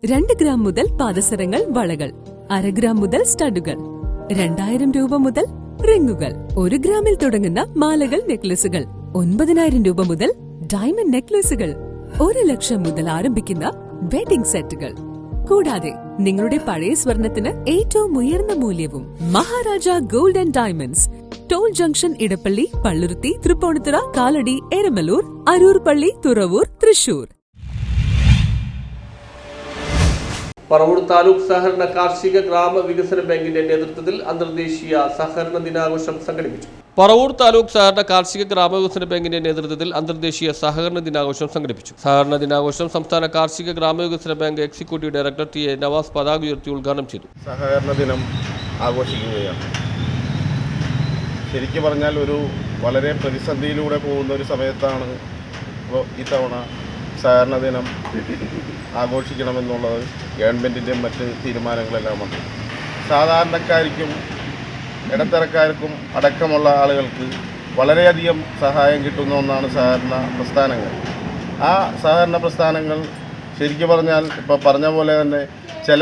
2 gram മുതൽ പാദസരങ്ങൾ, വളകൾ, 1/2 gram മുതൽ സ്റ്റഡുകൾ, 2000 രൂപ മുതൽ റിങ്ങുകൾ, 1 ഗ്രാമിൽ തുടങ്ങുന്ന മാലകൾ, നെക്ലസുകൾ, 9000 രൂപ മുതൽ ഡയമണ്ട് നെക്ലസുകൾ, 1 ലക്ഷം മുതൽ ആരംഭിക്കുന്ന വെഡിംഗ് സെറ്റുകൾ. കൂടാതെ നിങ്ങളുടെ പഴയ സ്വർണത്തിന് ഏറ്റവും ഉയർന്ന മൂല്യവും. Maharaja gold and diamonds, toll junction, Edappally, Palluruthy, Tripunithura, Kalady, Eramalloor, Aroor Palli, Thuravoor, Thrissur. Paravur taluk സഹകരണ കാർഷിക ഗ്രാമ വികസന ബാങ്കിന്റെ നേതൃത്വത്തിൽ അന്തർദേശീയ സഹകരണ ദിനാഘോഷം സംഘടിപ്പിച്ചു. പറവൂർ താലൂക്ക് സഹകരണ കാർഷിക ഗ്രാമ വികസന ബാങ്കിന്റെ നേതൃത്വത്തിൽ അന്തർദേശീയ സഹകരണ ദിനാഘോഷം സംഘടിപ്പിച്ചു. സഹകരണ ദിനാഘോഷം സംസ്ഥാന കാർഷിക ഗ്രാമ വികസന bank executive director T A Navas പതാക ഉയർത്തി ഉദ്ഘാടനം ചെയ്തു. സഹകരണ ദിനം ആഘോഷിക്കുകയാണ്. ശരിക്കും പറഞ്ഞാൽ ഒരു വളരെ പ്രതിസന്ധിയിലൂടെ പോകുന്ന ഒരു സമയത്താണ് ഇത്തവണ സഹകരണ ദിനം ആഘോഷിക്കണമെന്നുള്ളത് ഗവൺമെൻറ്റിൻ്റെ മറ്റ് തീരുമാനങ്ങളെല്ലാം വന്നു. സാധാരണക്കാർക്കും ഇടത്തരക്കാർക്കും അടക്കമുള്ള ആളുകൾക്ക് വളരെയധികം സഹായം കിട്ടുന്ന ഒന്നാണ് സഹകരണ പ്രസ്ഥാനങ്ങൾ. ആ സഹകരണ പ്രസ്ഥാനങ്ങൾ ശരിക്കും പറഞ്ഞാൽ ഇപ്പോൾ പറഞ്ഞ പോലെ തന്നെ ചില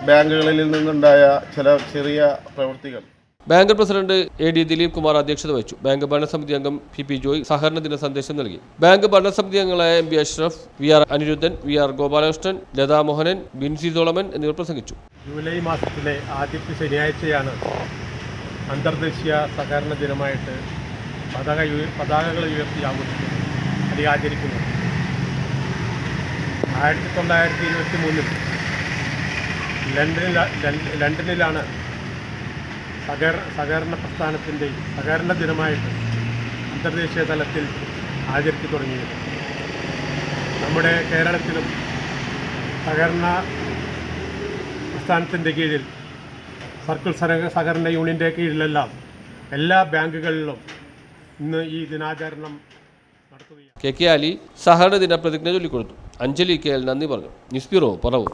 ബാങ്കുകളിൽ നിന്നുണ്ടായ ചില ചെറിയ പ്രവൃത്തികൾ. Bank president A D Dileep Kumar അധ്യക്ഷത വഹിച്ചു. ബാങ്ക് ഭരണസമിതി അംഗം പി പി ജോയ് സഹകരണ ദിന സന്ദേശം നൽകി. ബാങ്ക് ഭരണസമിതി അംഗങ്ങളായ M B Ashraf, V R Aniruddhan, V R Gopalakrishnan, Latha Mohanan, Binsy Solomon എന്നിവർ പ്രസംഗിച്ചു. ജൂലൈ മാസത്തിലെ ആദ്യത്തെ ശനിയാഴ്ചയാണ് അന്തർദേശീയ സഹകരണ ദിനമായിട്ട് പതാകകൾ ഉയർത്തി ആചരിക്കുന്നത്. 1923 ലണ്ടനിലാണ് സഹകരണ പ്രസ്ഥാനത്തിൻ്റെ സഹകരണ ദിനമായിട്ട് അന്തർദേശീയ തലത്തിൽ ആചരിച്ചു തുടങ്ങിയത്. നമ്മുടെ കേരളത്തിലും സഹകരണ പ്രസ്ഥാനത്തിൻ്റെ കീഴിൽ സർക്കിൾ സഹകരണ യൂണിയൻ്റെ കീഴിലെല്ലാം എല്ലാ ബാങ്കുകളിലും ഇന്ന് ഈ ദിനാചരണം നടത്തുകയാണ്. കെ കെ അലി സഹകരണ ദിന പ്രതിജ്ഞ ചൊല്ലിക്കൊടുത്തു. അഞ്ജലി കെ എൽ നന്ദി പറഞ്ഞു. News bureau, Paravur.